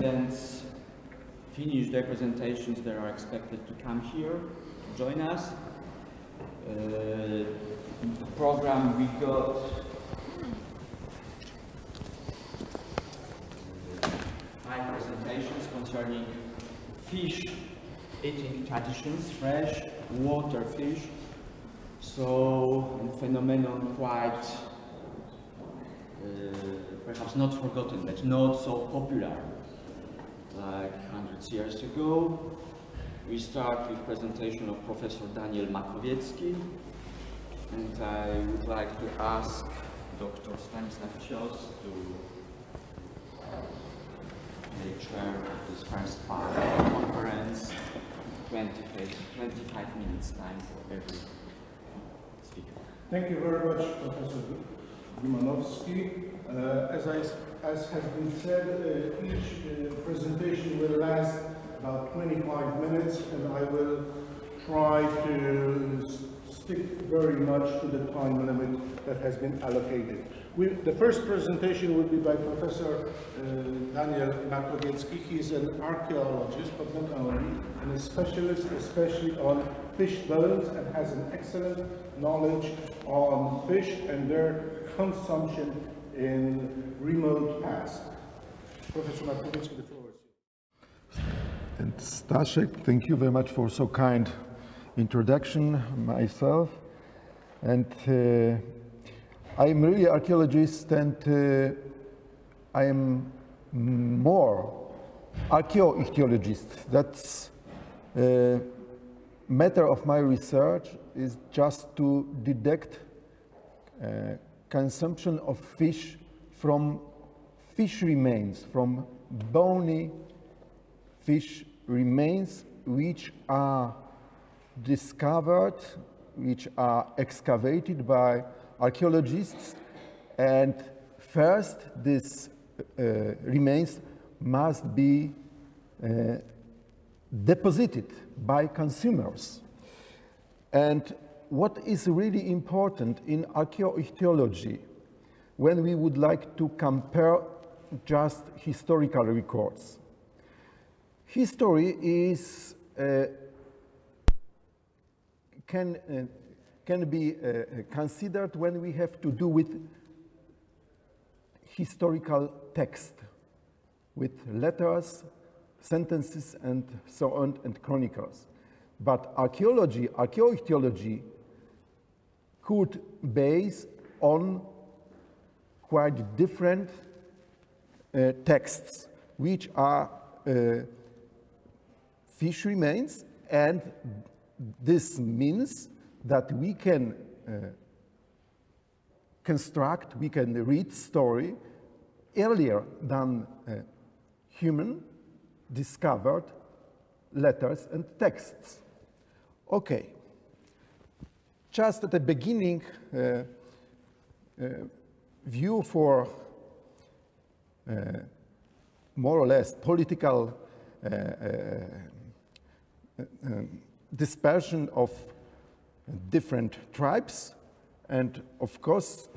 students finish their presentations, they are expected to come here, join us. The program we got five presentations concerning fish eating traditions, fresh water fish. So a phenomenon quite perhaps not forgotten, but not so popular like hundreds of years ago. We start with presentation of Professor Daniel Makowiecki, and I would like to ask Dr. Stanisław Cios to take chair of this first part of the conference. 25 minutes time for every speaker. Thank you very much, Professor Dumanowski. As has been said, each presentation will last about 25 minutes, and I will try to stick very much to the time limit that has been allocated. The first presentation will be by Professor Daniel Makowiecki. He's an archaeologist, but not only, and a specialist especially on fish bones, and has an excellent knowledge on fish and their consumption in remote past. Professor Makowiecki, the floor is yours. And Staszek, thank you very much for so kind introduction myself. And I'm really an archaeologist, and I am more archeo-ichtyologist. That's matter of my research is just to detect consumption of fish from fish remains, from bony fish remains which are discovered, which are excavated by archaeologists. And first, this remains must be deposited by consumers. And what is really important in archaeo-ichtyology, when we would like to compare just historical records, history is can be considered when we have to do with historical text, with letters, sentences, and so on, and chronicles. But archaeology, archaeo-ichtyology, could base on quite different texts, which are fish remains, and this means that we can construct, we can read story earlier than human discovered letters and texts. Okay, just at the beginning, view for more or less political dispersion of different tribes, and of course,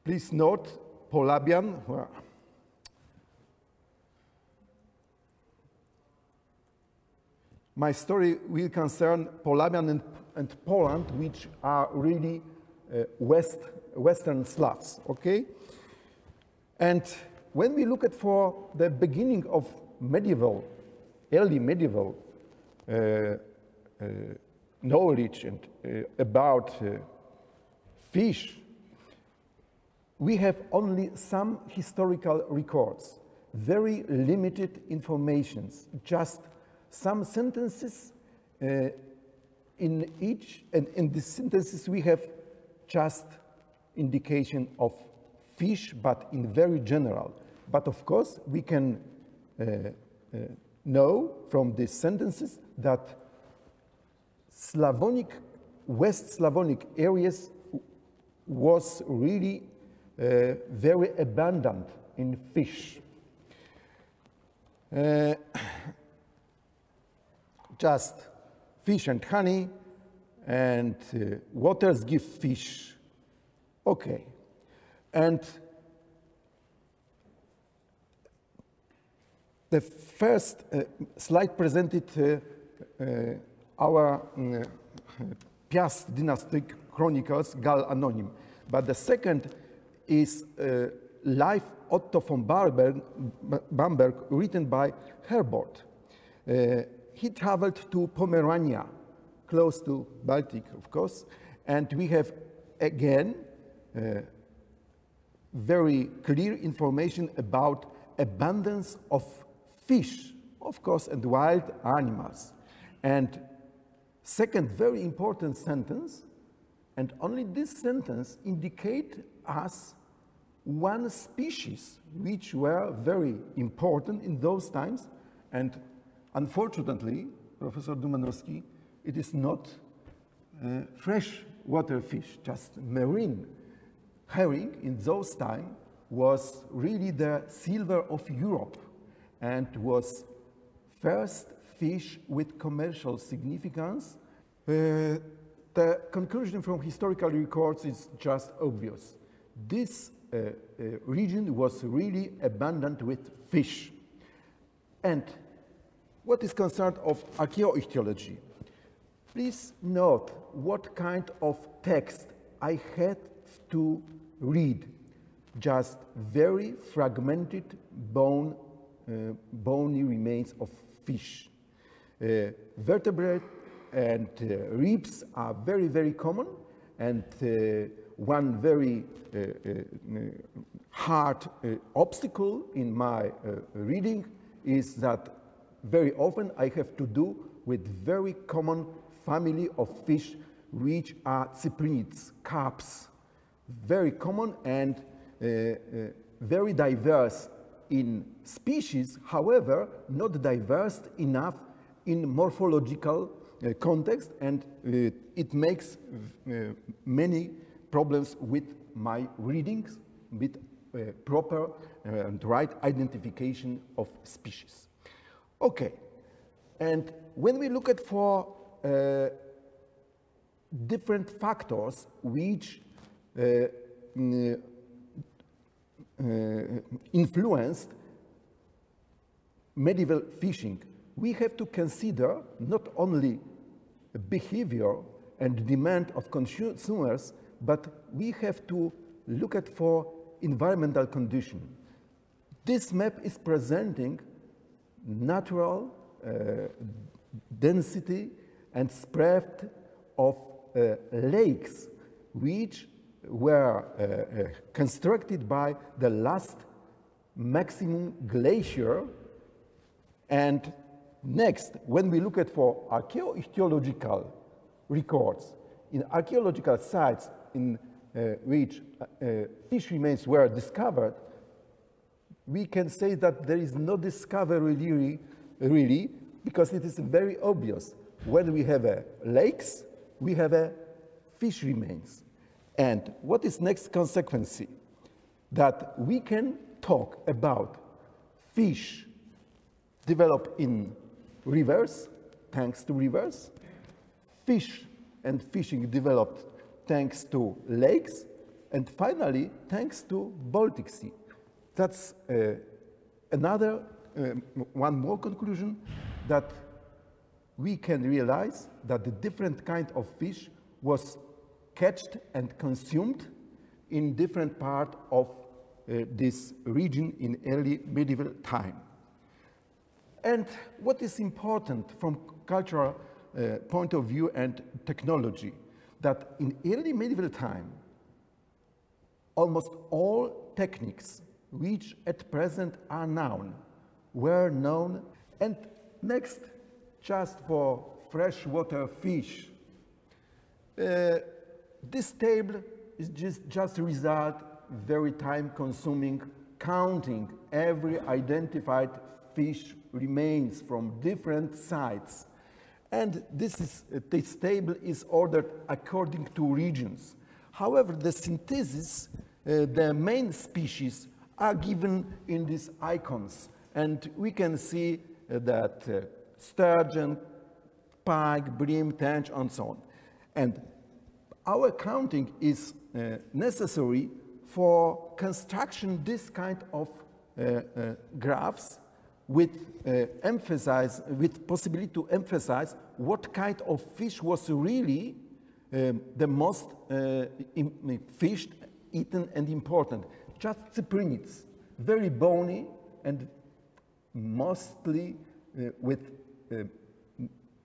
please note Polabian. My story will concern Polabian and Poland, which are really Western Slavs, okay? And when we look at for the beginning of medieval, early medieval knowledge and about fish, we have only some historical records, very limited informations, just some sentences in each, and in these sentences we have just indication of fish, but in very general. But of course, we can know from these sentences that Slavonic, West Slavonic areas was really very abundant in fish. Just fish and honey, and waters give fish. Okay. And the first slide presented our Piast dynastic chronicles, Gal Anonym. But the second is Life Otto von Bamberg, written by Herbert. He traveled to Pomerania, close to Baltic, of course, and we have again very clear information about abundance of fish, of course, and wild animals. And second very important sentence, and only this sentence indicate us one species which were very important in those times, and unfortunately, Professor Dumanowski, it is not freshwater fish, just marine. Herring in those times was really the silver of Europe and was first fish with commercial significance. The conclusion from historical records is just obvious. This region was really abundant with fish. And what is concerned of archaeo-ichtyology, please note what kind of text I had to read. Just very fragmented bony remains of fish. Vertebrate and ribs are very, very common, and one very hard obstacle in my reading is that very often I have to do with very common family of fish which are cyprinids, carps, very common and very diverse in species, however, not diverse enough in morphological context, and it makes many problems with my readings, with proper and right identification of species. Okay, and when we look at for different factors which influenced medieval fishing, we have to consider not only behavior and demand of consumers, but we have to look at for environmental condition. This map is presenting natural density and spread of lakes which were constructed by the last maximum glacier. And next, when we look at for archaeo-ichtyological records, in archaeological sites in which fish remains were discovered, we can say that there is no discovery really, because it is very obvious. When we have lakes, we have fish remains. And what is next consequence? That we can talk about fish developed in rivers, thanks to rivers, fish and fishing developed thanks to lakes, and finally, thanks to Baltic Sea. That's another, one more conclusion, that we can realize that the different kind of fish was catched and consumed in different part of this region in early medieval time. And what is important from cultural point of view and technology, that in early medieval time, almost all techniques which at present are known were known. And next, just for freshwater fish, this table is just a result, very time-consuming, counting every identified fish remains from different sites. And this table is ordered according to regions. However, the synthesis, the main species are given in these icons. And we can see that sturgeon, pike, bream, tench, and so on. And our counting is necessary for construction this kind of graphs with with possibility to emphasize what kind of fish was really the most fished, eaten, and important. Just cyprinids, very bony and mostly with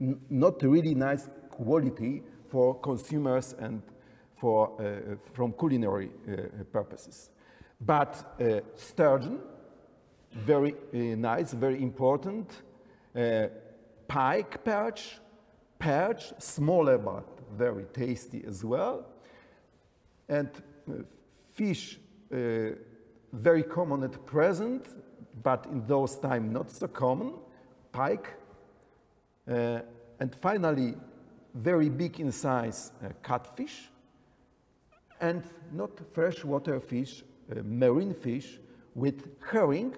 not really nice quality for consumers and for from culinary purposes. But sturgeon, very nice, very important. Pike perch, smaller but very tasty as well. And fish, very common at present, but in those times not so common, pike. And finally, very big in size, catfish. And not freshwater fish, marine fish with herring,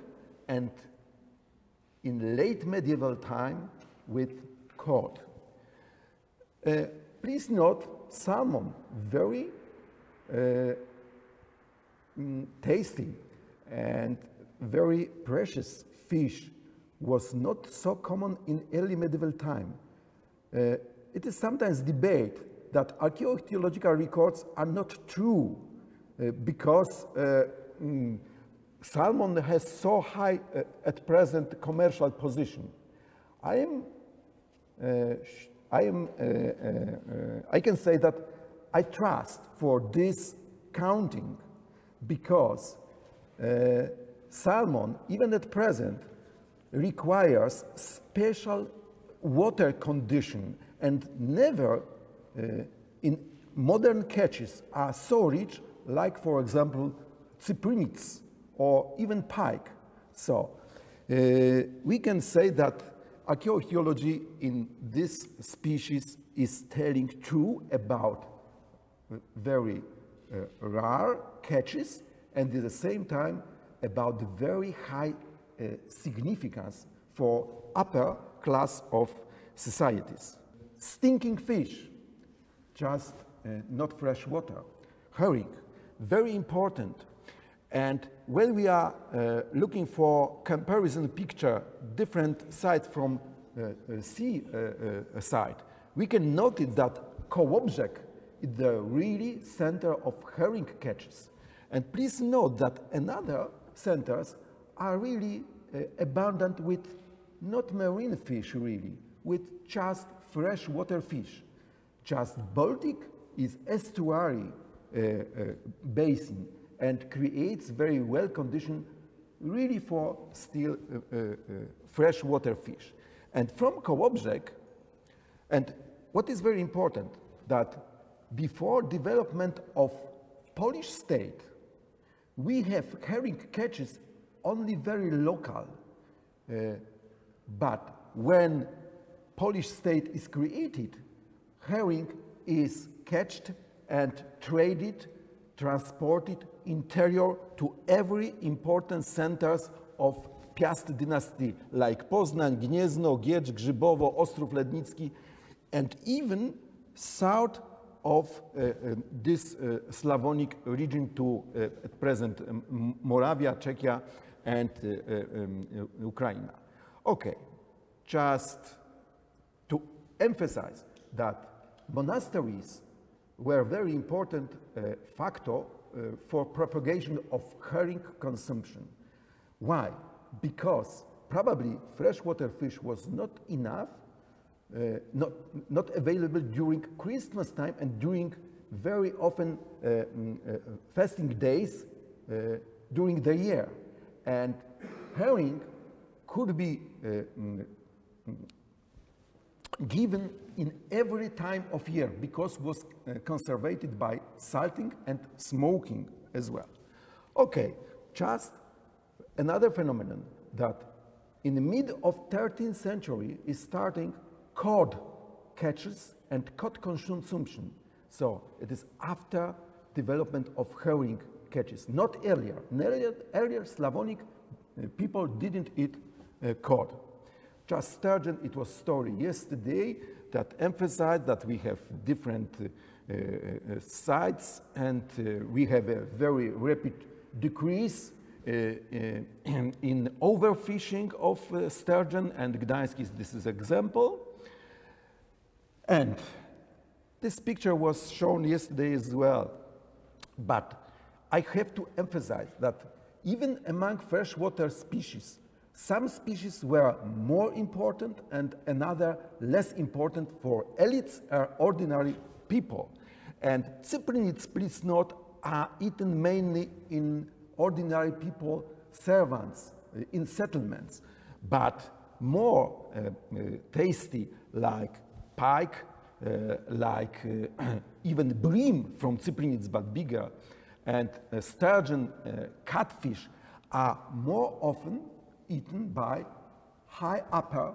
and in late medieval time with cod. Please note salmon, very tasty and very precious fish, was not so common in early medieval time. It is sometimes debated that archaeological records are not true because salmon has so high at present commercial position. I can say that I trust for this counting because salmon, even at present, requires special water condition, and never in modern catches are so rich like, for example, cyprinids or even pike. So we can say that archaeoichtyology in this species is telling true about very rare catches, and at the same time about the very high significance for upper class of societies. Stinking fish, just not fresh water. Herring, very important. And when we are looking for comparison picture, different sides from sea side, we can notice that Kołobrzeg is the really center of herring catches. And please note that another centers are really abundant with not marine fish really, with just freshwater fish. Just Baltic is estuary basin and creates very well conditioned really for still freshwater fish. And from Kołobrzeg, and what is very important, that before development of Polish state, we have herring catches only very local. But when Polish state is created, herring is catched and traded, transported interior to every important centers of Piast dynasty, like Poznań, Gniezno, Giecz, Grzybowo, Ostrów Lednicki, and even south of this Slavonic region to at present Moravia, Czechia, and Ukraine. Okay, just to emphasize that monasteries were a very important factor for propagation of herring consumption. Why? Because probably freshwater fish was not enough, not available during Christmas time and during very often fasting days during the year. And herring could be given in every time of year because was conserved by salting and smoking as well. Okay, just another phenomenon that in the mid of 13th century is starting cod catches and cod consumption. So it is after development of herring catches, not earlier. Earlier Slavonic people didn't eat cod. Just sturgeon, it was story yesterday that emphasized that we have different sites, and we have a very rapid decrease in overfishing of sturgeon, and Gdańsk is this is example. And this picture was shown yesterday as well, but I have to emphasize that even among freshwater species, some species were more important and another less important for elites or ordinary people. And cyprinids, please note, are eaten mainly in ordinary people, servants, in settlements, but more tasty like pike, even bream from cyprinids, but bigger, and sturgeon, catfish are more often eaten by high upper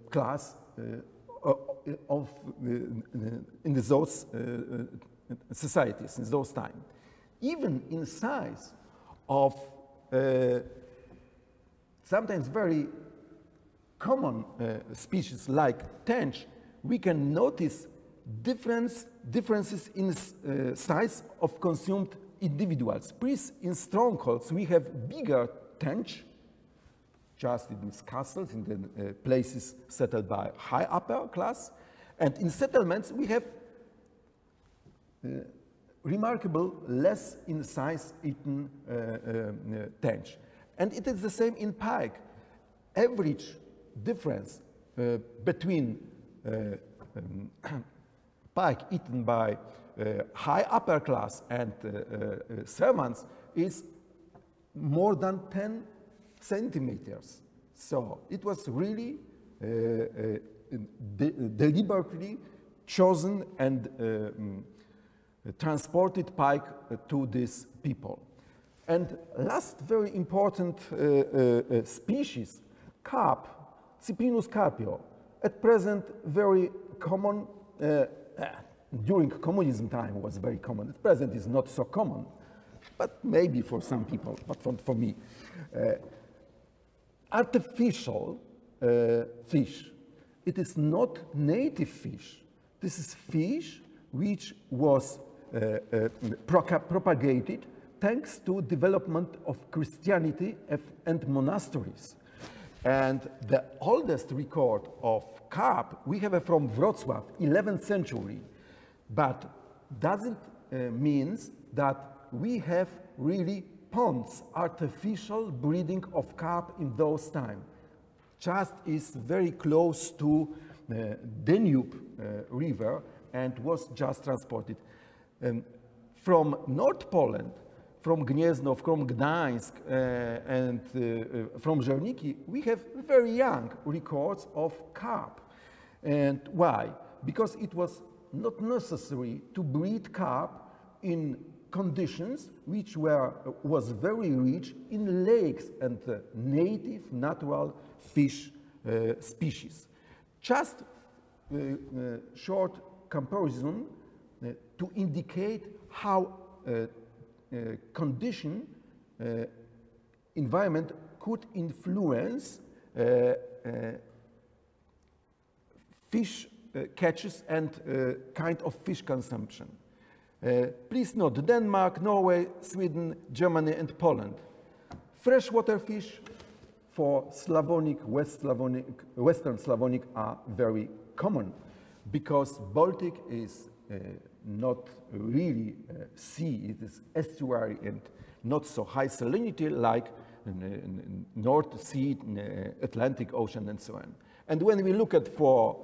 class in those societies, in those times. Even in size of sometimes very common species like tench, we can notice differences in size of consumed individuals. Please, in strongholds, we have bigger tench, just in these castles, in the places settled by high upper class. And in settlements, we have remarkable less in size eaten tench. And it is the same in pike. Average difference between pike eaten by high upper class and servants is more than 10 centimeters. So it was really deliberately chosen and transported pike to these people. And last very important species, carp, Cyprinus carpio, at present very common, during communism time was very common. At present is not so common, but maybe for some people, but for me. Artificial fish. It is not native fish. This is fish which was propagated thanks to development of Christianity and monasteries. And the oldest record of carp we have from Wrocław, 11th century, but doesn't mean that we have really ponds, artificial breeding of carp in those times. Just is very close to Danube river and was just transported. From North Poland, from Gniezno, from Gdańsk, and from Żerniki, we have very young records of carp. And why? Because it was not necessary to breed carp in conditions which was very rich in lakes and native natural fish species. Just short comparison to indicate how condition, environment could influence fish catches and kind of fish consumption. Please note, Denmark, Norway, Sweden, Germany, and Poland. Freshwater fish for Slavonic, Western Slavonic are very common because Baltic is not really sea, it is estuary and not so high salinity like North Sea, Atlantic Ocean, and so on. And when we look at for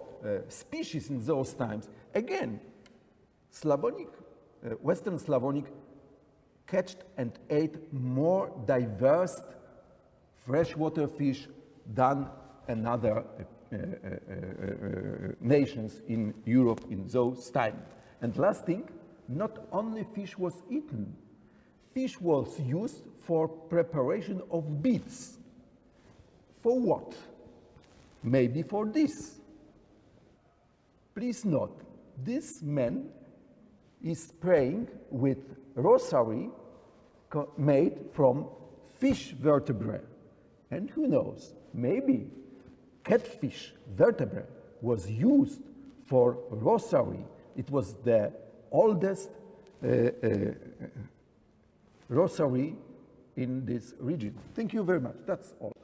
species in those times, again, Slavonic, Western Slavonic catched and ate more diverse freshwater fish than another nations in Europe in those times. And last thing, not only fish was eaten, fish was used for preparation of beads. For what? Maybe for this. Please note, this man is praying with rosary made from fish vertebrae. And who knows, maybe catfish vertebrae was used for rosary. It was the oldest rosary in this region. Thank you very much. That's all.